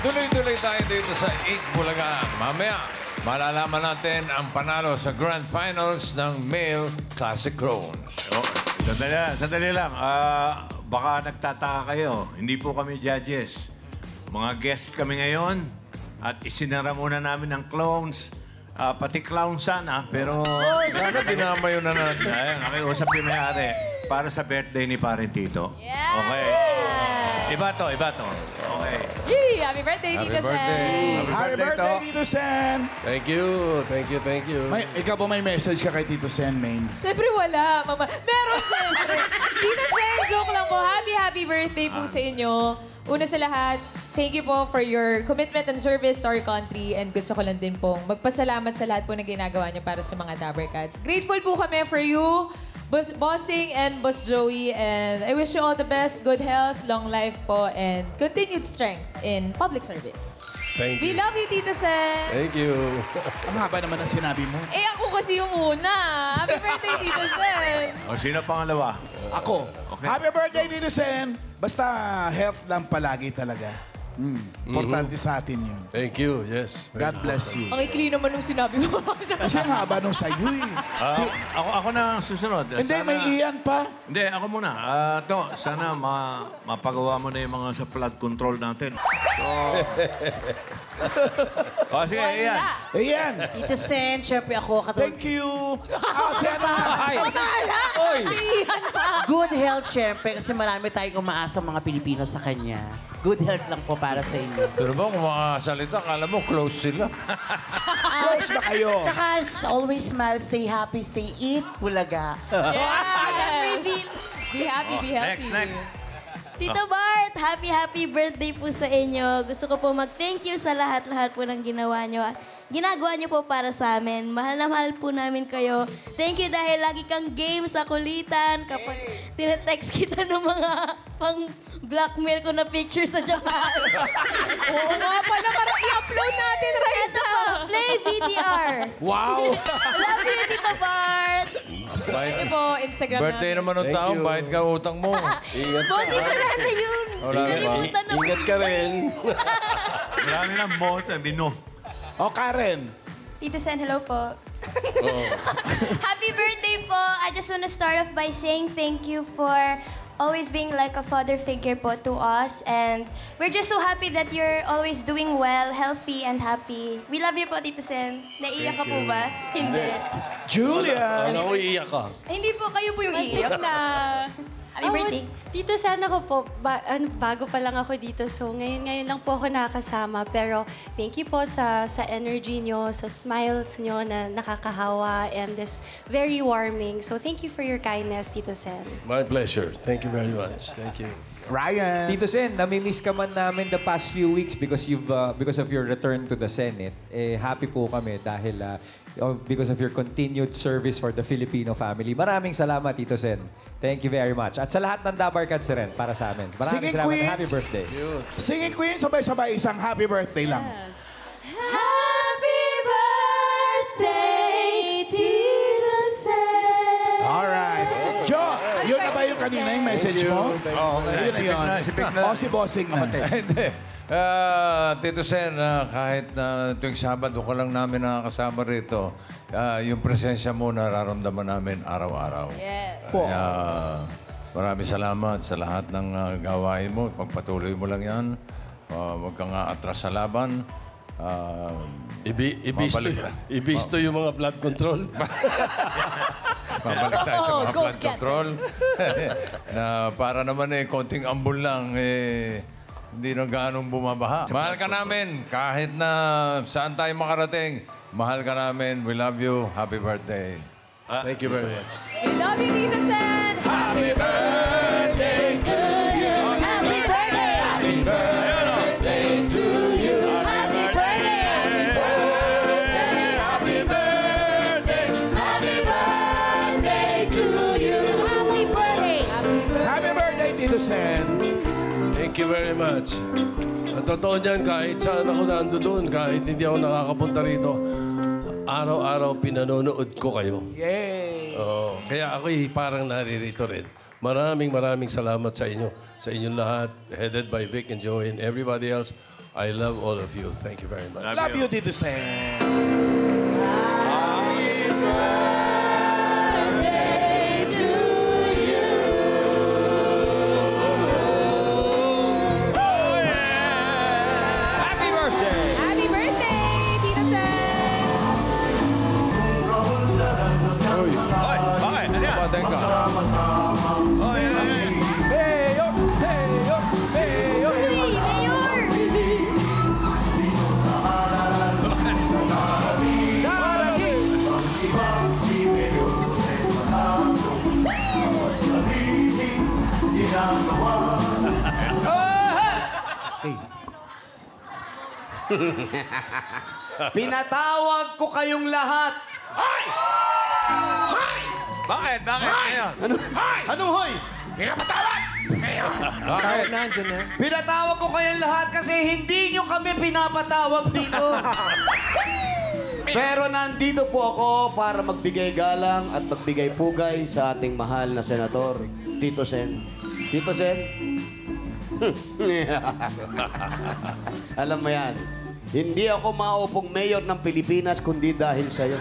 Tuloy-tuloy tayo dito sa 8 Bulagaan. Mamaya, malalaman natin ang panalo sa Grand Finals ng Male Classic Clones. Oh, sandali lang. Baka nagtataka kayo. Hindi po kami judges. Mga guest kami ngayon. At isinara muna namin ng clones. Pati clown sana, pero... Sana dinamayo na natin. Ayun, nakiusap yung may-ari para sa birthday ni Pare Tito. Yeah! Okay. Iba to. Okay. Yee! Happy birthday, Tito Sen! Happy birthday, Tito Sen! Thank you. Ikaw ba may message ka kay Tito Sen, Maine? Siyempre wala, mama. Meron siyempre. Tito Sen, joke lang po. Happy birthday po sa inyo. Una sa lahat, thank you po for your commitment and service to our country. And gusto ko lang din pong magpasalamat sa lahat po na ginagawa niyo para sa mga Dabber Cats. Grateful po kami for you, Bossing and Boss Joey. And I wish you all the best, good health, long life po, and continued strength in public service. Thank We you. love you, Tito Sen. Thank you. Ang haba naman ang sinabi mo. Eh, ako kasi yung una. Happy birthday, Tito Sen. O, sino pangalawa? Ako. Okay. Happy birthday, Tito Sen! Basta health lang palagi talaga. Importante sa atin yun. Thank you, yes. God bless you. Ang ikli naman nung sinabi mo. Kasi ang haba nung sa'yo eh. Ako na ang susunod. Hindi, may Ian pa. Hindi, ako muna. Sana mapagawa mo na yung mga sa flood control natin. So... sige, Ian. Ian, Tito Sen, syempre ako katulad. thank you. Si ano? Good health, syempre, kasi marami tayong umaasa mga Pilipino sa kanya. Good health lang po para sa inyo. Pero ba, kung makasalita, kala mo close sila. Close ba kayo? Tsaka, always smile, stay happy, stay eat, Bulaga. Yes! Be happy, be healthy. Next. Tito Bart, happy birthday po sa inyo. Gusto ko po mag-thank you sa lahat-lahat po ng ginawa nyo. At ginagawa nyo po para sa amin. Mahal na mahal po namin kayo. Thank you dahil lagi kang game sa kulitan. Kapag tinetext kita ng mga pang-blackmail ko na picture sa Japan. Oo nga pala, parang i-upload natin, Raisa. Play VTR. Wow! Love you, Tito Bart. Pwede po, Instagram Birthday namin. naman ng Thank taong, you. bayad ka utang mo. Ingat ka. Bossy, wala na yun. Wala na ba? Nalimutan na. Ingat ka rin. Marami ng moto, bino. O, Karen. Tito Sen, hello po. Happy birthday po. I just want to start off by saying thank you for always being like a father figure po to us. And we're just so happy that you're always doing well, healthy, and happy. We love you po, Tito Sen. Naiiyak ka po ba? Hindi. Julia. Alam ko, iiyak ka. Hindi po, kayo po yung iiyak na. Happy birthday. Tito, sana ko po, bago pa lang ako dito. So, ngayon lang po ako nakakasama. Pero, thank you po sa energy nyo, sa smiles nyo na nakakahawa, and this very warming. So, thank you for your kindness, Tito Sen. My pleasure. Thank you very much. Thank you. Ryan. Tito Sen, namimiss ka man namin the past few weeks because of your return to the Senate. Happy po kami dahil because of your continued service for the Filipino family. Maraming salamat, Tito Sen. Thank you very much. At sa lahat ng Dabber Cats rin, para sa amin. Maraming Singing salamat. Queens. Happy birthday. Singing Queen, sabay-sabay, isang happy birthday lang. Happy birthday, Tito Sen. Alright. Jo, yun na ba yung kanina yung message mo? Oo, Yun na yun. O, si Bossing na. Hindi. Tito Sen, kahit na tuwing Sabado ka lang namin nakakasama rito, yung presensya mo nararamdaman namin araw-araw. Yes. Kaya maraming salamat sa lahat ng gawain mo. Pagpatuloy mo lang yan. Huwag kang atras sa laban. Ibisto yung mga blood control. Babalik tayo sa mga Go flood get control. Na para naman konting ambon lang, hindi na ganong bumabaha. Mahal ka namin. Kahit na saan tayo makarating, mahal ka namin. We love you. Happy birthday. Thank you very much. We love you, Tito Sen. Happy birthday to you. Happy birthday. Happy birthday to you. Happy birthday. Happy birthday. Happy birthday. Happy birthday to you. Happy birthday. Happy birthday, Tito Sen. Thank you very much. Ang totoo niyan, kahit saan ako nando doon, kahit hindi ako nakakapunta rito, araw-araw pinanonood ko kayo. Yay! Kaya ako'y parang naririto rin. Maraming salamat sa inyo. Sa inyong lahat, headed by Vic and Joey and everybody else. I love all of you. Thank you very much. Love you, Tito Sen. Happy birthday, Tito Sen! Oy, bakit? Ano yan? Patay ka. Oy, oy, oy. Mayor! Mayor! Mayor! Hey, Mayor! Pinatawag ko kayong lahat. Bakit? Bakit? Ngayon? Anong hoy? Bakit? Pinatawag ko kayong lahat kasi hindi nyo kami pinapatawag dito. Pero nandito po ako para magbigay galang at magbigay pugay sa ating mahal na senador, Tito Sen. Tito Sen? Alam mo yan, hindi ako maupong mayor ng Pilipinas kundi dahil sa'yo.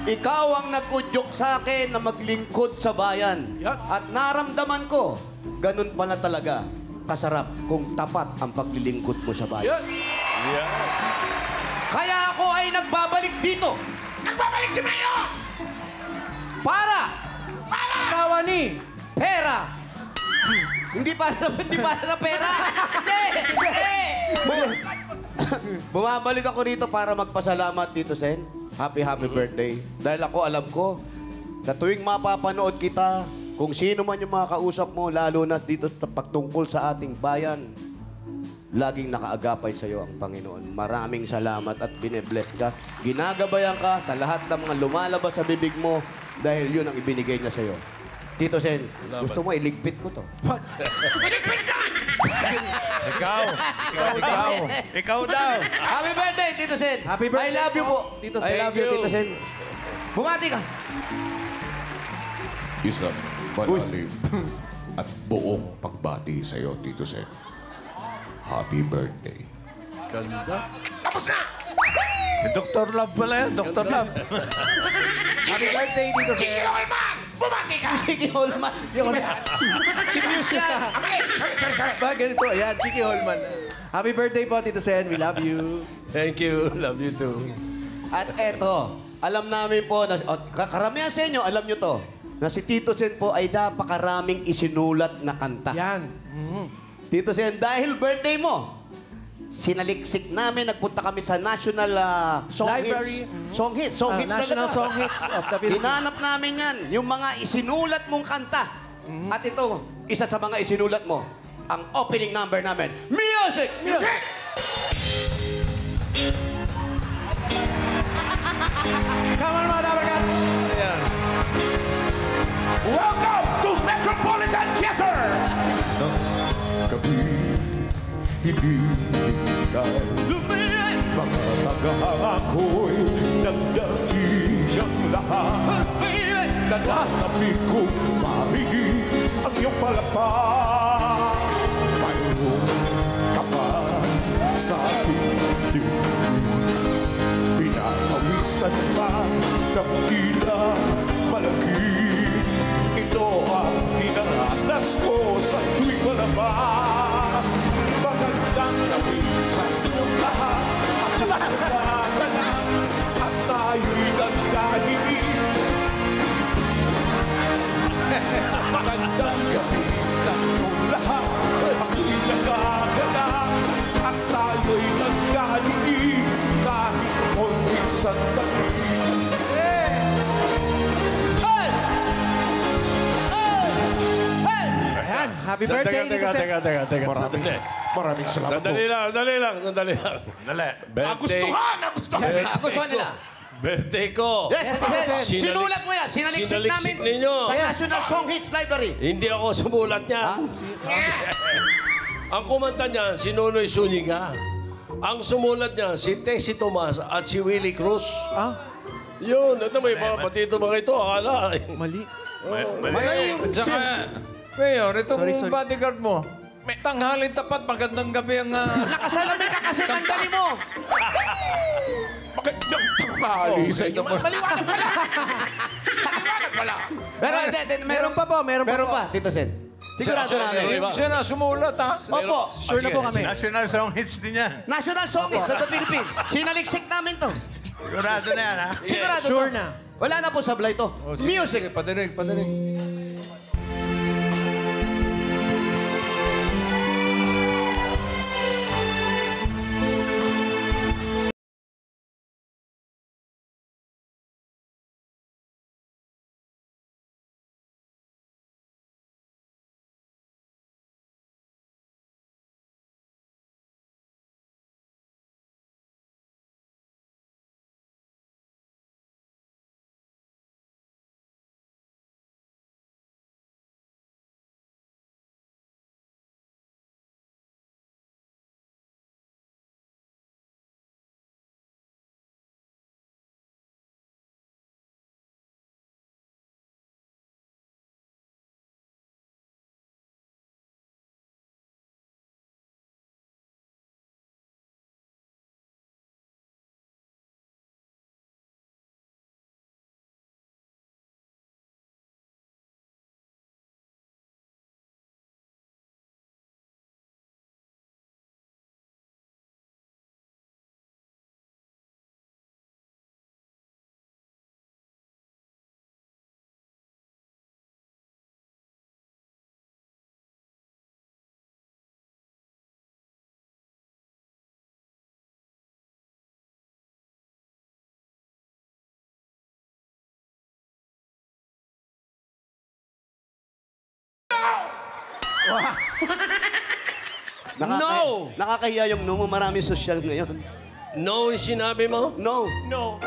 Ikaw ang nag-udyok sa akin na maglingkod sa bayan. At naramdaman ko, ganun pala talaga kasarap kung tapat ang paglilingkod mo sa bayan. Kaya ako ay nagbabalik dito. Nagbabalik si Mayor! Para! Asawa ni! Pera! Hindi para sa pera! Hindi! Bumabalik ako rito para magpasalamat, Tito Sen. Happy birthday. Dahil ako alam ko, sa tuwing mapapanood kita, kung sino man yung mga kausap mo, lalo na dito sa pagtungkol sa ating bayan, laging nakaagapay sa iyo ang Panginoon. Maraming salamat at bine-bless ka. Ginagabayan ka sa lahat ng mga lumalabas sa bibig mo dahil yun ang ibinigay niya sa iyo. Tito Sen, gusto mo iligpit ko to? Ikaw. Ikaw daw. Happy birthday, Tito Sen! Happy birthday I love you po. Tito I Sen. love you, Tito Sen. Bumati ka. Isang malalim at buong pagbati sa iyo, Tito Sen. Happy birthday. Ganda. Dr. Love pala yan. Dr. Love. Happy birthday, Tito Sen! Sige, Holman. Si Muse yan. Ba, ganito. Ayan, Chiki Holman. Happy birthday po, Tito Sen. We love you. Thank you. Love you too. At eto, alam namin po, na, karamihan sa inyo, alam nyo to, na si Tito Sen po ay napakaraming isinulat na kanta. Yan. Tito Sen, dahil birthday mo, sinaliksik namin, nagpunta kami sa National Song Library. Hits. Song Hits National talaga. Song Hits of the Philippines. Hinanap namin yan, yung mga isinulat mong kanta. At ito, isa sa mga isinulat mo, ang opening number namin. Music! Music! Come on, mga dabarkat! Welcome to Metropolitan Theater! Gabi, ibigay mga tagahangako'y nagdahilang lahat. Nananapin kong marinig ang iyong palakpak. Mayroong kapal sa ating dibdib. Pinapawisan pa ng tila malaki. Ito ang pinaranas ko sa tuwing malabas. Magandang gabi sa inyong lahat. Ako nagkagalang at tayo'y nagkahinig. Magandang gabi sa inyong lahat. Ako'y nagkagalang at tayo'y nagkahinig. Kahit konting sandali. Ayan, happy birthday, Tito Sen. Teka. Maraming salamat po. Sandali lang. Dali. Nagustuhan nila. Birthday ko. Yes, sinulat mo yan. Sinaliksik namin Sinaliksik ninyo. sa National Song Hits Library. Hindi ako sumulat niya. Ang kumanta niya, si Nonoy Zuniga. Ang sumulat niya, si Tessie Tomas at si Willie Cruz. Ah? Yun, ito may mga patito mga ito, akala. Mali. At saka, Mayor, itong bodyguard mo, may tanghalin tapat, magandang gabi ang... Nakasalamin ka kasi tanggalin mo. Magandang tanghali sa inyo. Maliwanag pala. Maliwanag pala. Pero hindi, meron pa po, meron pa. Tito Sen. Sigurado namin. Siya na sumulat, ha? Opo. Sure na po kami. National song hits din yan. National song hit sa the Philippines. Sinaliksik namin to. Sigurado na yan, ha? Sigurado to. Sure na. Wala na po sablay to. Music. Sige, padinig. No! Nakakahiya yung no mo. Maraming social ngayon. No, yung sinabi mo? No. No.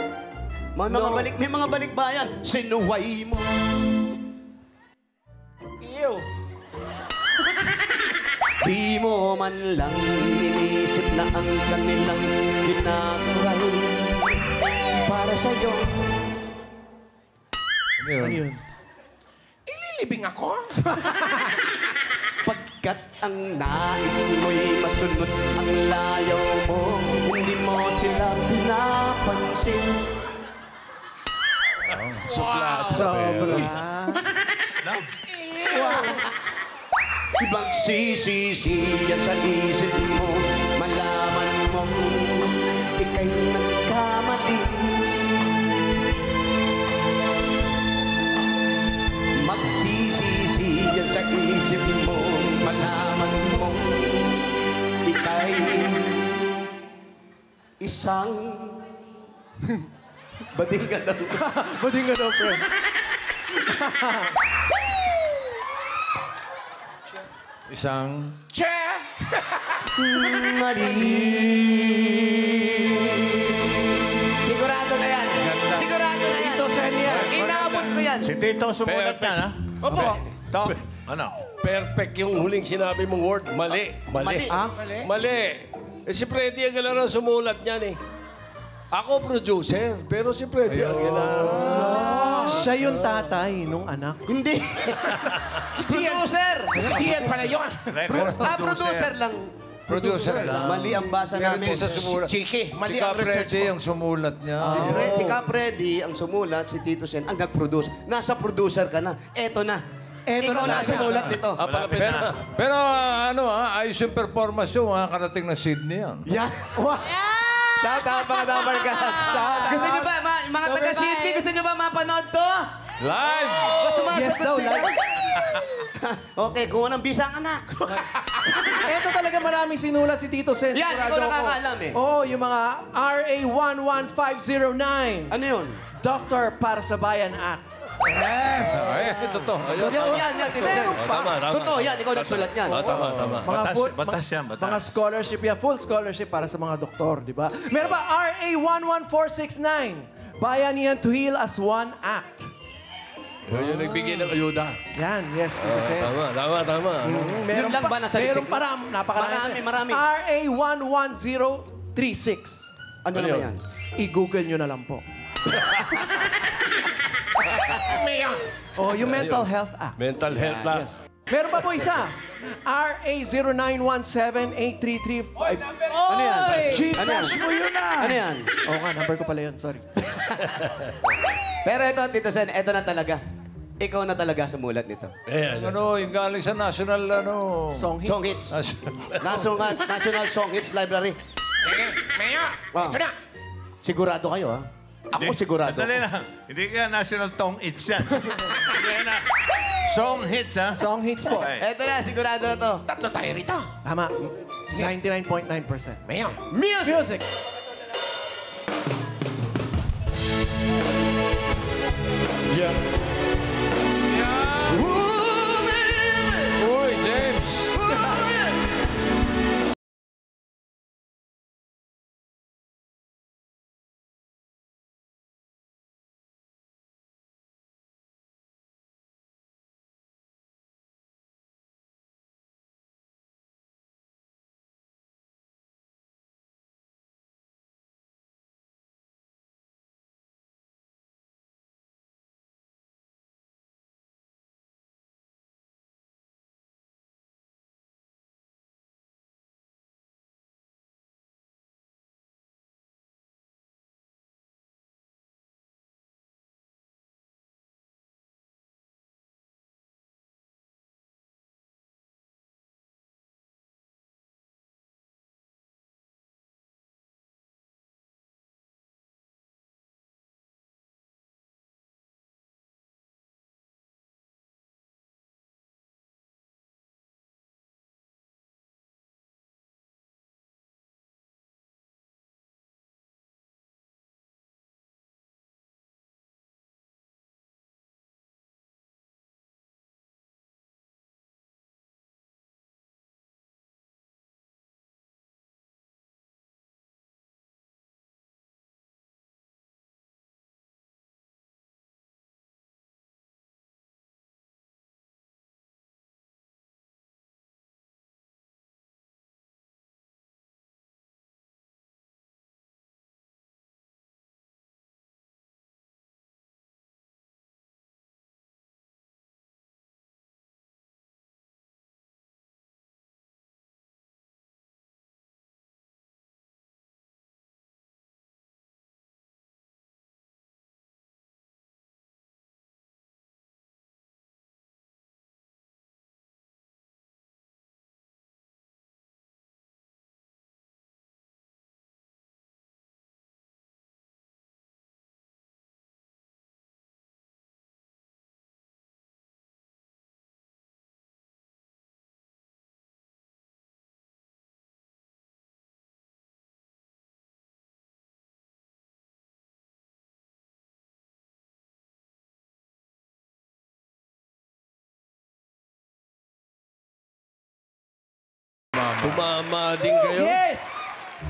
May mga balikbayan. Sinuway mo. Ew. Di mo man lang inisip na ang kanilang ginagawa para sa'yo. Ano yun? Ililibing ako? Pagkat ang nais mo'y masunod ang layaw mo, hindi mo sila pinapansin. Sobra. Ibang sisisiyan sa isip mo, malaman mong ika'y nagkamali. Magsisisiyan sa isip mo, malaman mong ika'y isang... Bading ka daw. Bading ka daw, friend. Isang... Mali. Sigurado na yan. Sigurado na yan. Tito Sen yan. Inaabot ko yan. Si Tito sumulat yan, ha? Opo. Tom, ano? Perfect yung huling sinabi mong word. Mali. Mali. Mali. Eh, si Freddy Aguilar ang sumulat niyan eh. Ako producer, pero si Freddy Aguilar. Siya yung tatay nung anak. Hindi. Producer. Si Tian pala yun. Producer lang. Producer lang. Mali ang basa Meron namin. din sa sumulat. Chiki, mali Si ang research Freddy mo. ang sumulat niya. Si Cap Freddy ang sumulat, si Tito Sen ang nag-produce. Nasa producer ka na. Eto na. Ikaw na ang sumulat nito. Pero ayos yung performance yung karating na Sydney yan. Yan. Shout out mga Dabarkas. Gusto niyo ba, mga taga-Sydney, gusto niyo ba mapanood to? Live! Gusto mo Yes daw, live. Okay, kung anong bisa ang anak. Ito talaga maraming sinulat si Tito Sen. Yan, ikaw Sigurado ako. nakakaalam eh. Oo, yung mga RA 11509. Ano yun? Doctor para sa Bayan Act. Ay, ito to. Yan, Tito Sen. Tama. Totoo yan, ikaw nagsulat yan. Tama. Batas yan, batas. Mga scholarship yan, full scholarship para sa mga doktor, di ba? Meron ba RA 11469? Bayanihan to Heal as One Act. Yun yung nagbigay ng ayuda. Yan, yes, Tito Sen. Tama. Yun lang ba nasa Meron litsik? pa napakarami. Marami. RA 11036. Ano naman yan? I-google nyo na lang po. Oh, yung mental health act. Mental health lang. Meron pa po isa. RA 0917-833-5. Ano yan? Gcash mo yun ah! Ano yan? Oo nga, number ko pala yun. Sorry. Pero ito, Tito Sen, ito na talaga. Ikaw na talaga sumulat nito. Ano, yung galing sa national, Song hits. Song hits. National Song Hits Library. Sige, Mayor. Ito na. Sigurado kayo, ha? Ako sigurado. Sandali lang. Hindi kaya national tong hits yan. Hindi na. Song hits, ha? Song hits po. Ito na, sigurado na to. Tatlo tayo rito. Tama. 99.9%. Mayor. Music! Yeah. Uy, James! Tumama din kayo. Yes!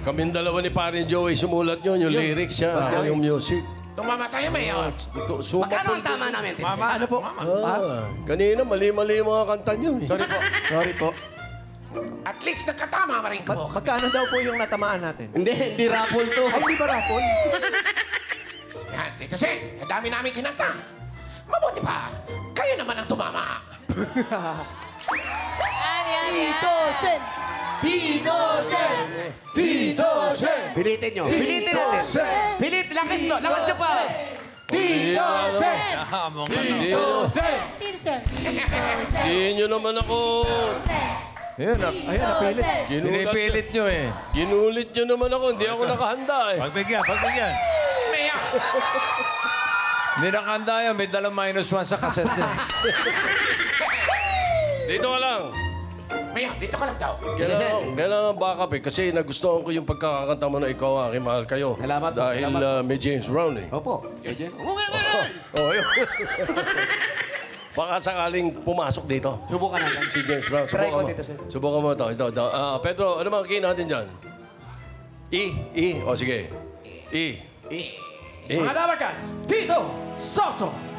Kaming dalawa ni Parin Joey sumulat yun. Yung lyrics siya, ako yung music. Tumama tayo, Mayor. Magkano ang tama namin, Tito? Ano po? Kanina, mali-mali yung mga kanta niyo. Sorry po. Sorry po. At least nagkatama pa rin ko. Magkano daw po yung natamaan natin? Hindi raffle to. Ay, hindi ba raffle? Yan, Tito Sen, ang dami namin kinanta. Mabuti pa, kayo naman ang tumama. Yan. Tito Sen! Tito Sen! Tito Sen! Pilitin nyo. Pilitin natin. Pilit, lakas nyo. Lakas nyo pa. Tito Sen! Tito Sen! Hindi nyo naman ako. Ayun, napilit. pinipilit nyo eh. Ginulit nyo naman ako. Hindi ako nakahanda eh. Pagbigyan. Mayor! Hindi nakahanda yan. May dalang -1 sa kaset yan. Dito ka lang. Mayor, dito ka lang daw. Kailangan backup eh. Kasi nagustuhan ko yung pagkakakanta mo na ikaw ang aking mahal kayo. Salamat po, Dahil salamat. may James Brown eh. Opo. Yun. Baka sakaling pumasok dito. Subukan natin. Si James Brown. Try ko Subukan mo. dito, sir. Subukan mo ito. Ito. Pedro, ano mga key natin dyan? E. O, sige. E. Mga Dabarkats, Tito Soto!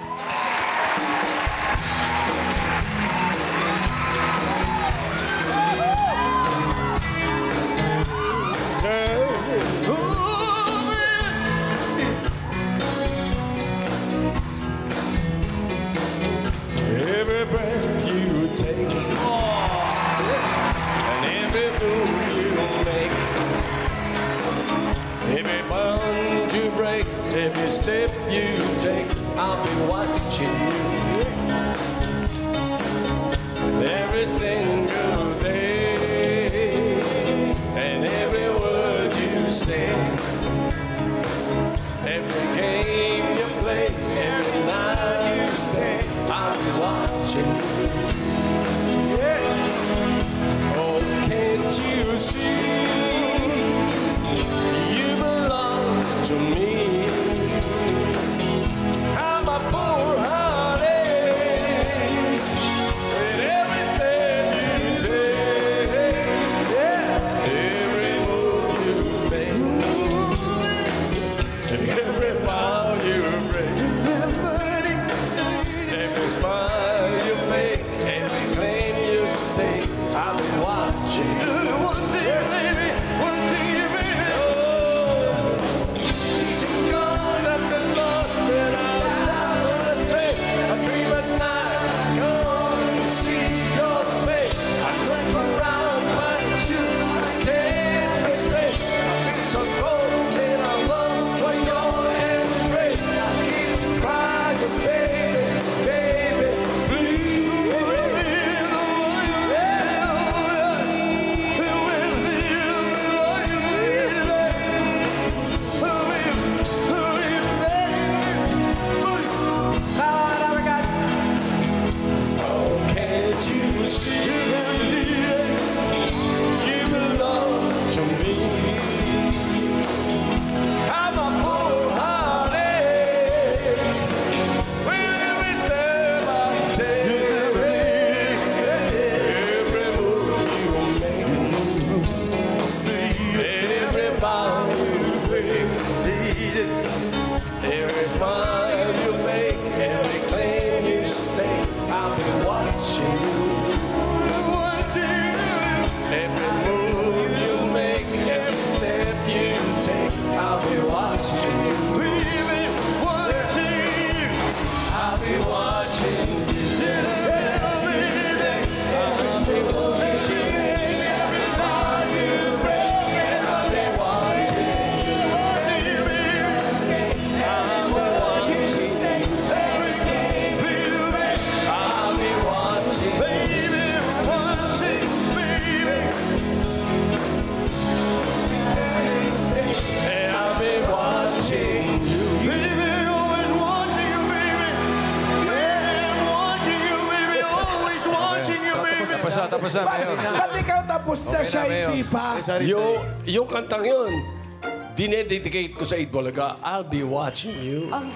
step you take, I'll be watching you. Every single day, and every word you say, every game you play, every night you stay, I'll be watching you. Oh, can't you see? You belong to me. How my poor heart aches with every step you take, every move you make, every vow you break, every smile you make, every claim you stake. I'll be watching you. One day, baby, one day, baby. Oh, you're gone, I've been lost, but I'm on a train. I dream at night, gone to see your face. I look around, but it's you I can't replace. I feel so cold and I long for your embrace. I keep crying, baby, baby, please. Oh, can't you see? You belong to me. How my poor heart aches with every step I take, every move you make, every vow you break, every smile you make, every claim you stake. I'll be watching you. Every move you make, every step you take, I'll be watching you. I'll be watching you. I'll be watching you. Every bond you break, I'll be watching you. I'll be watching you. Every game you make, I'll be watching. Baby, watching, baby. I'll be watching you. Baby, always watching you, baby. Yeah, watching you, baby. Always watching you, baby. Tapos na, Mayor. Ba't ikaw tapos na Okay siya, na, Mayor. hindi pa? Yung kantang yun, dinededicate ko sa Eid Bulaga. I'll be watching you. Ang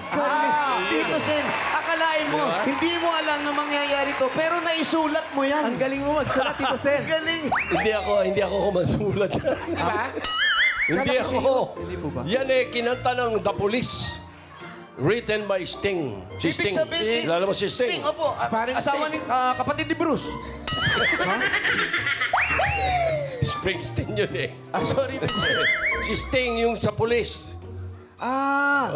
Tito Sen, akalain mo, hindi mo alam na mangyayari to, pero naisulat mo yan. Ang galing mo magsulat, Tito Sen. Galing. Hindi ako kumasulat. Diba? Hindi ako. Hindi po ba? Yan kinanta ng The Police. Written by Sting. Si Ibig Sting. sabihin, Kilala mo si Sting? Opo, asawa ni kapatid ni Bruce. Springsteen yun eh. Sorry. Si Sting yung sa Police.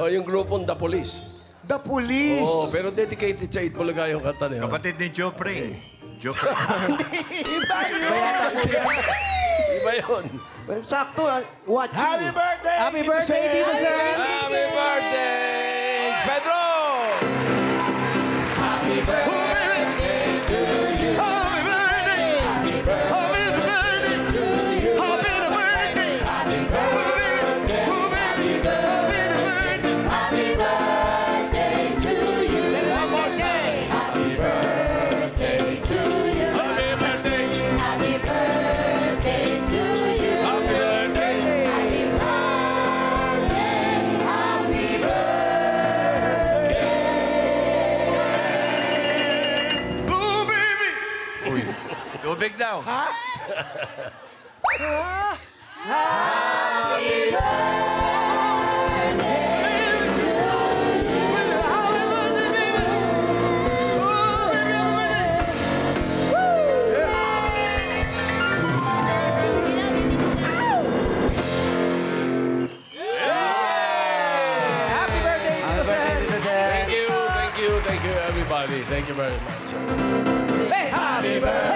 Yung grupong The Police. The Police. Pero dedicated sa Eid Bulaga yung kanta na yun. Kapatid ni Joe Pring. Joe Pring. Iba yun. Iba yun. Sakto, watch Happy birthday! Happy birthday, Tito Sen! Happy birthday, Pedro! Happy birthday to you. Happy birthday! Happy birthday to you. Happy birthday! Happy birthday. Happy birthday. Happy birthday to you. Happy birthday to you. Happy birthday. Happy birthday to you. Happy birthday. Happy birthday. Happy birthday. Oh, baby! Uy, tubig daw. Happy birthday to you. Happy birthday, baby! Oh, baby, happy birthday! Happy birthday, Tito Sen! Thank you, everybody. Thank you very much. Happy birthday!